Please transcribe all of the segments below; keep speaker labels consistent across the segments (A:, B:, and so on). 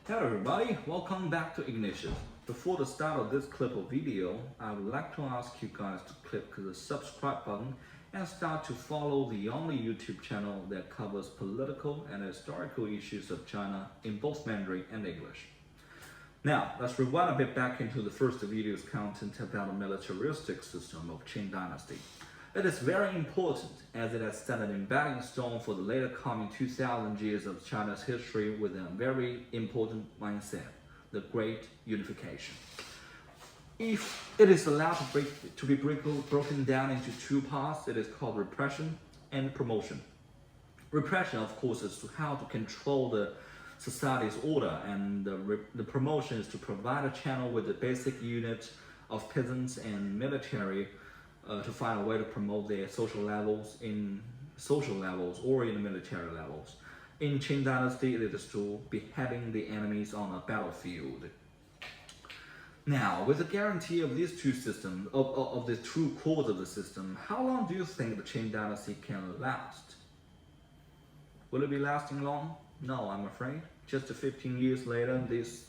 A: Hello everybody, welcome back to Ignition. Before the start of this clip of video, I would like to ask you guys to click the subscribe button and start to follow the only YouTube channel that covers political and historical issues of China in both Mandarin and English. Now, let's rewind a bit back into the first video's content about the militaristic system of Qin Dynasty. It is very important as it has set an embedding stone for the later coming 2,000 years of China's history with a very important mindset, the Great Unification. If it is allowed to be broken down into two parts, it is called repression and promotion. Repression, of course, is to how to control the society's order, and the promotion is to provide a channel with the basic unit of peasants and military to find a way to promote their social levels or in the military levels. In Qin Dynasty, it is to beheading the enemies on a battlefield. Now, with the guarantee of these two systems, of the true cores of the system, how long do you think the Qin Dynasty can last? Will it be lasting long? No, I'm afraid. Just 15 years later, this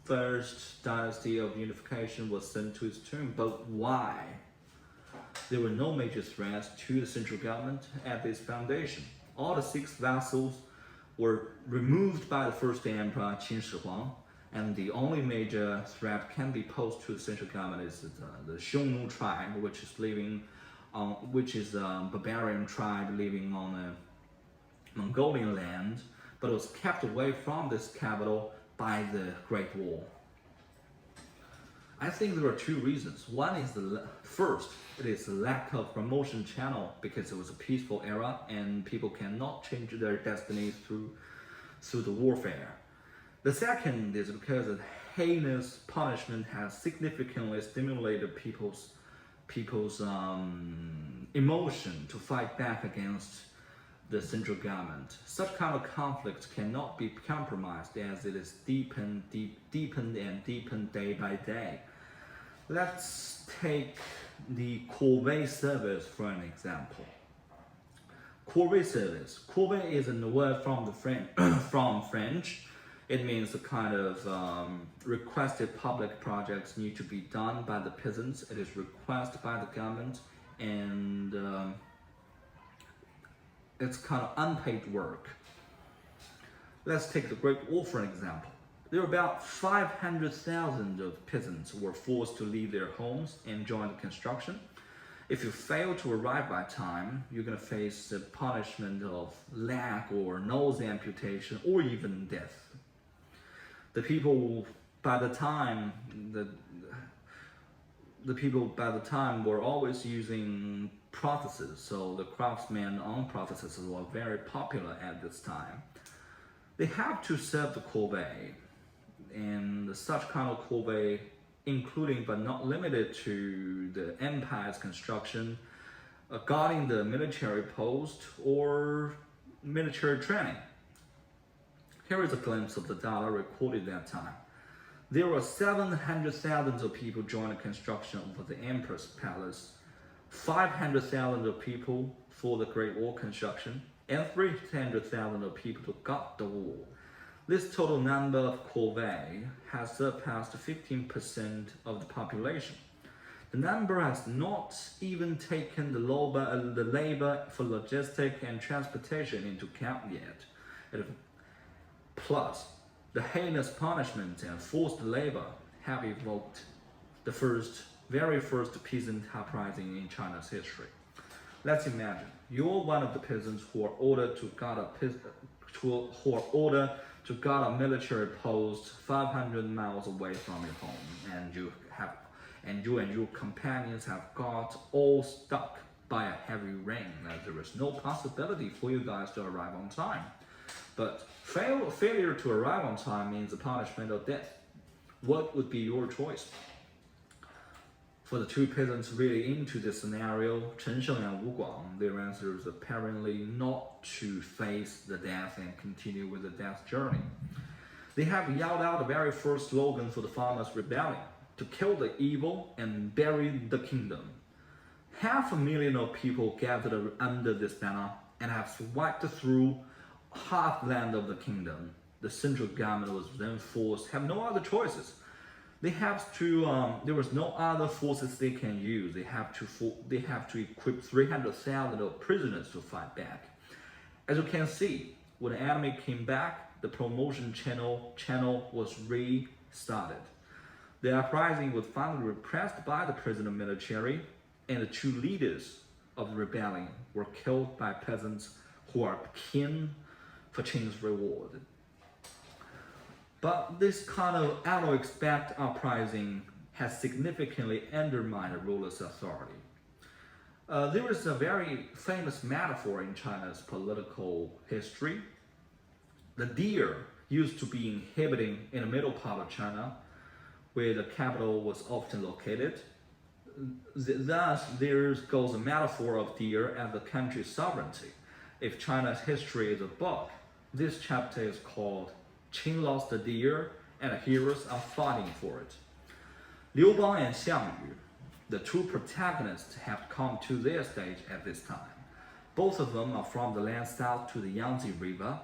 A: first dynasty of unification was sent to its tomb. But why? There were no major threats to the central government at its foundation. All the 6 vassals were removed by the first emperor, Qin Shi Huang, and the only major threat can be posed to the central government is the Xiongnu tribe, which is a barbarian tribe living on a Mongolian land, but was kept away from this capital by the Great War. I think there are 2 reasons. One is first, it is the lack of promotion channel because it was a peaceful era and people cannot change their destiny through the warfare. The second is because the heinous punishment has significantly stimulated people's emotion to fight back against the central government. Such kind of conflict cannot be compromised as it is deepened day by day. Let's take the corvée service for an example. Corvée service. Corvée is a word from French. It means the kind of requested public projects need to be done by the peasants. It is requested by the government, and it's kind of unpaid work. Let's take the Great War for an example. There were about 500,000 of peasants who were forced to leave their homes and join the construction. If you fail to arrive by time, you're going to face the punishment of leg or nose amputation or even death. The people by the time were always using prostheses, so the craftsmen on prostheses were very popular at this time. They have to serve the corvée, and such kind of corvée, including but not limited to the empire's construction, guarding the military post or military training. Here is a glimpse of the data recorded that time. There were 700,000 of people joined the construction of the Emperor's Palace, 500,000 of people for the Great Wall construction, and 300,000 of people to guard the wall. This total number of corvée has surpassed 15% of the population. The number has not even taken the labor for logistics and transportation into account yet. Plus, the heinous punishment and forced labor have evoked the very first peasant uprising in China's history. Let's imagine you're one of the peasants who are ordered to guard a military post 500 miles away from your home, and you and your companions have got all stuck by a heavy rain, as there is no possibility for you guys to arrive on time. But failure to arrive on time means the punishment of death. What would be your choice? For the 2 peasants really into this scenario, Chen Sheng and Wu Guang, their answer is apparently not to face the death and continue with the death journey. They have yelled out the very first slogan for the farmers' rebellion: to kill the evil and bury the kingdom. 500,000 of people gathered under this banner and have swiped through half land of the kingdom. The central government was then forced, have no other choices. They have to, there was no other forces they can use. They have to equip 300,000 of prisoners to fight back. As you can see, when the enemy came back, the promotion channel was restarted. The uprising was finally repressed by the prisoner military, and the two leaders of the rebellion were killed by peasants who are keen for Qin's reward. But this kind of out-of-expect uprising has significantly undermined the ruler's authority. There is a very famous metaphor in China's political history. The deer used to be inhabiting in the middle part of China, where the capital was often located. Thus, there goes a metaphor of deer as the country's sovereignty. If China's history is a book, this chapter is called Qin Lost the Deer and the Heroes Are Fighting for It. Liu Bang and Xiang Yu, the two protagonists, have come to their stage at this time. Both of them are from the land south to the Yangtze River.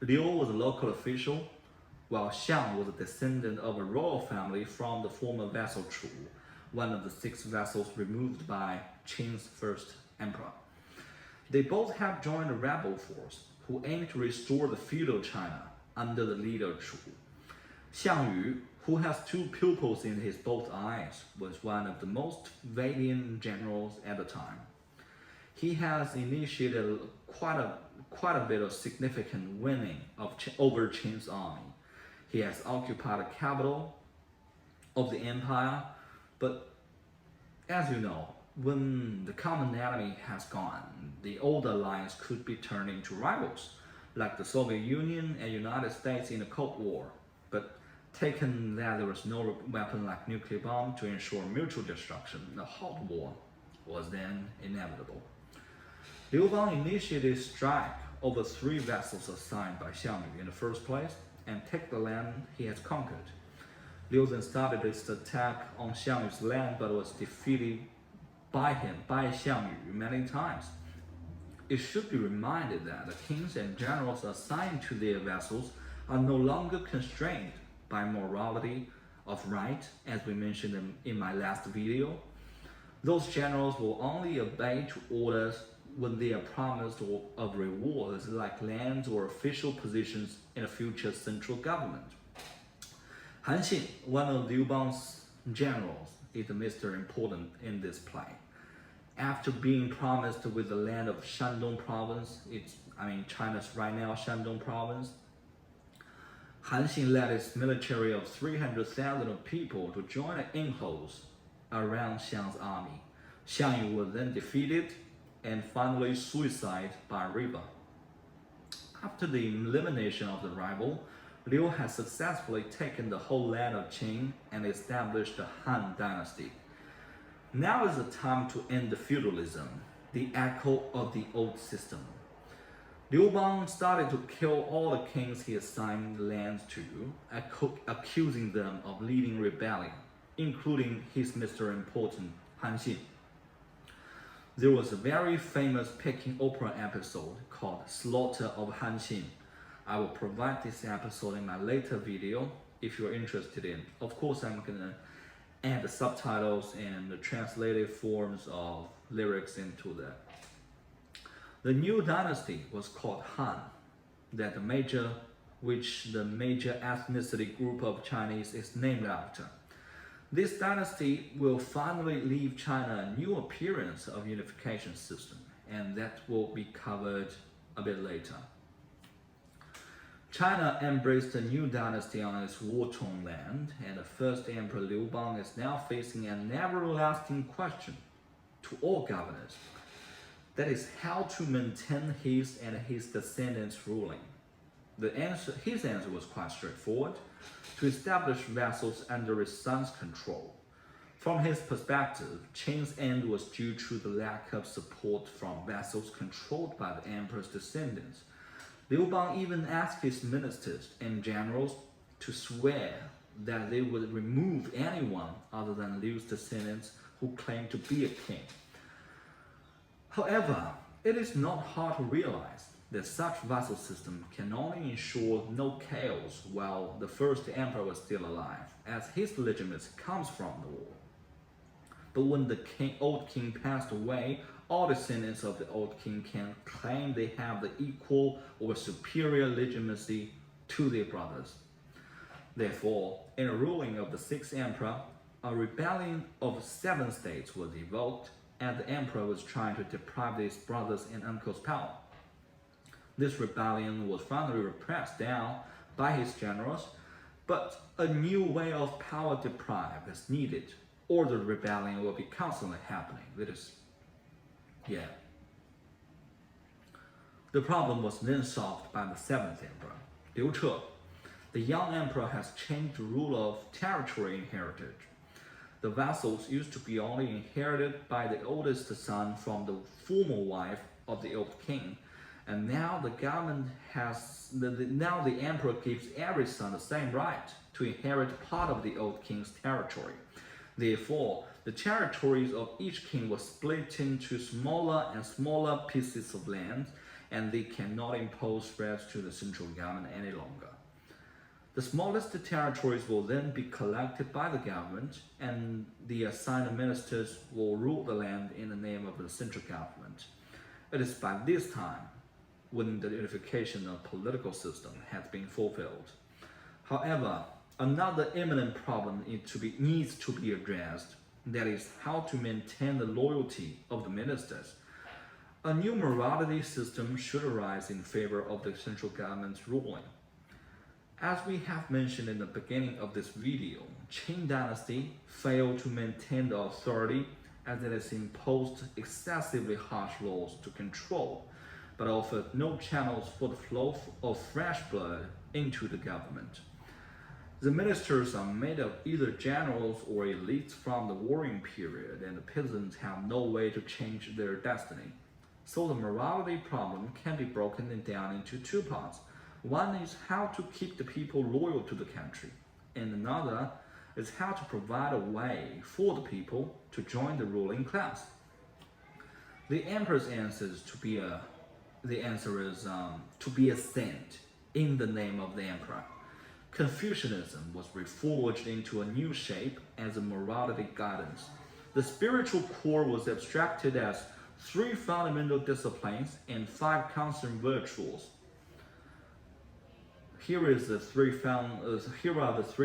A: Liu was a local official, while Xiang was a descendant of a royal family from the former vassal Chu, one of the 6 vassals removed by Qin's first emperor. They both have joined a rebel force who aimed to restore the feudal China under the leader Chu. Xiang Yu, who has 2 pupils in his both eyes, was one of the most valiant generals at the time. He has initiated quite a bit of significant winning over Qin's army. He has occupied the capital of the empire, but as you know, when the common enemy has gone, the old alliance could be turned into rivals, like the Soviet Union and United States in the Cold War. But taken that there was no weapon like nuclear bomb to ensure mutual destruction, the hot war was then inevitable. Liu Bang initiated a strike over 3 vessels assigned by Xiang Yu in the first place and take the land he has conquered. Liu then started his attack on Xiang Yu's land, but was defeated by Xiang Yu many times. It should be reminded that the kings and generals assigned to their vessels are no longer constrained by morality of right, as we mentioned in my last video. Those generals will only obey to orders when they are promised of rewards like lands or official positions in a future central government. Han Xin, one of Liu Bang's generals, is Mr. Important in this play. After being promised with the land of Shandong province, China's right now Shandong province, Han Xin led his military of 300,000 people to join the in-holes around Xiang's army. Xiang Yu was then defeated and finally suicide by river. After the elimination of the rival, Liu has successfully taken the whole land of Qin and established the Han Dynasty. Now is the time to end the feudalism, the echo of the old system. Liu Bang started to kill all the kings he assigned lands to, accusing them of leading rebellion, including his Mr. Important, Han Xin. There was a very famous Peking opera episode called Slaughter of Han Xin. I will provide this episode in my later video if you're interested in. Of course, I'm gonna add the subtitles and the translated forms of lyrics into that. The new dynasty was called Han, which the major ethnicity group of Chinese is named after. This dynasty will finally leave China a new appearance of unification system, and that will be covered a bit later. China embraced a new dynasty on its war-torn land, and the first emperor Liu Bang is now facing an everlasting question to all governors. That is how to maintain his and his descendants' ruling. His answer was quite straightforward: to establish vassals under his son's control. From his perspective, Qin's end was due to the lack of support from vassals controlled by the emperor's descendants. Liu Bang even asked his ministers and generals to swear that they would remove anyone other than Liu's descendants who claimed to be a king. However, it is not hard to realize that such vassal system can only ensure no chaos while the first emperor was still alive, as his legitimacy comes from the war. But when the old king passed away, all descendants of the old king can claim they have the equal or superior legitimacy to their brothers. Therefore, in a ruling of the sixth emperor, a rebellion of 7 states was evoked, and the emperor was trying to deprive his brothers and uncles' power. This rebellion was finally repressed down by his generals, but a new way of power deprive is needed, or the rebellion will be constantly happening. The problem was then solved by the 7th emperor, Liu Che. The young emperor has changed the rule of territory inheritance. The vassals used to be only inherited by the oldest son from the former wife of the old king, and now the government now the emperor gives every son the same right to inherit part of the old king's territory. Therefore, the territories of each king were split into smaller and smaller pieces of land, and they cannot impose threats to the central government any longer. The smallest territories will then be collected by the government, and the assigned ministers will rule the land in the name of the central government. It is by this time when the unification of political system has been fulfilled. However, another imminent problem needs to be addressed, that is, how to maintain the loyalty of the ministers. A new morality system should arise in favor of the central government's ruling. As we have mentioned in the beginning of this video, Qin Dynasty failed to maintain the authority as it has imposed excessively harsh laws to control, but offered no channels for the flow of fresh blood into the government. The ministers are made of either generals or elites from the warring period, and the peasants have no way to change their destiny. So the morality problem can be broken down into 2 parts. One is how to keep the people loyal to the country, and another is how to provide a way for the people to join the ruling class. The emperor's answer is to be a saint in the name of the emperor. Confucianism was reforged into a new shape as a morality guidance. The spiritual core was abstracted as 3 fundamental disciplines and 5 constant virtues. Here are the 3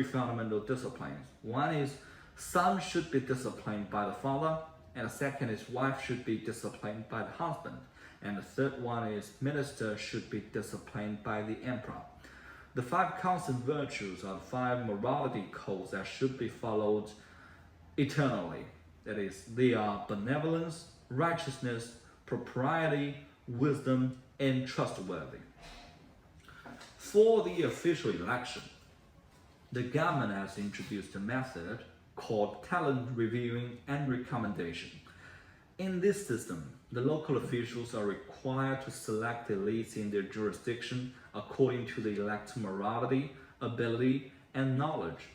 A: fundamental disciplines. One is son should be disciplined by the father, and the second is wife should be disciplined by the husband, and the third one is minister should be disciplined by the emperor. The 5 constant virtues are the 5 morality codes that should be followed eternally. That is, they are benevolence, righteousness, propriety, wisdom, and trustworthy. For the official election, the government has introduced a method called talent reviewing and recommendation. In this system, the local officials are required to select elites in their jurisdiction according to the elect's morality, ability, and knowledge.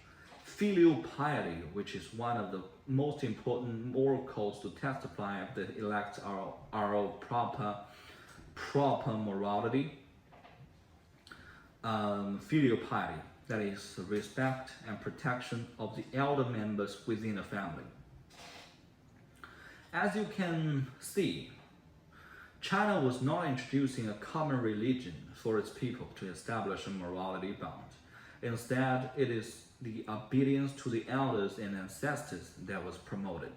A: Filial piety, which is one of the most important moral codes to testify if the elects are of proper morality. Filial piety, that is respect and protection of the elder members within a family. As you can see, China was not introducing a common religion for its people to establish a morality bond. Instead, it is the obedience to the elders and ancestors that was promoted.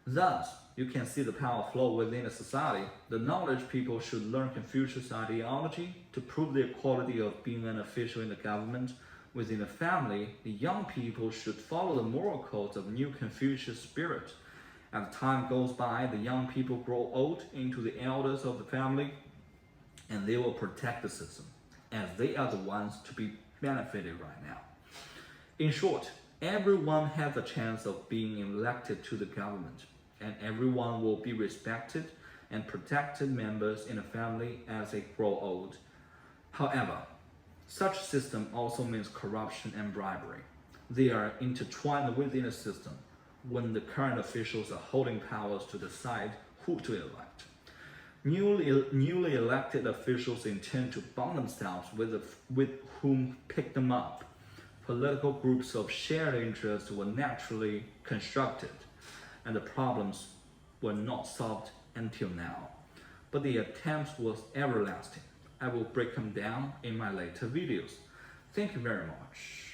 A: Thus, you can see the power flow within a society. The knowledge people should learn Confucius ideology to prove their quality of being an official in the government. Within a family, the young people should follow the moral codes of new Confucius spirit. As time goes by, the young people grow old into the elders of the family, and they will protect the system, as they are the ones to be benefited right now. In short, everyone has a chance of being elected to the government, and everyone will be respected and protected members in a family as they grow old. However, such system also means corruption and bribery. They are intertwined within a system when the current officials are holding powers to decide who to elect. Newly elected officials intend to bond themselves with whom pick them up. Political groups of shared interests were naturally constructed, and the problems were not solved until now. But the attempt was everlasting. I will break them down in my later videos. Thank you very much.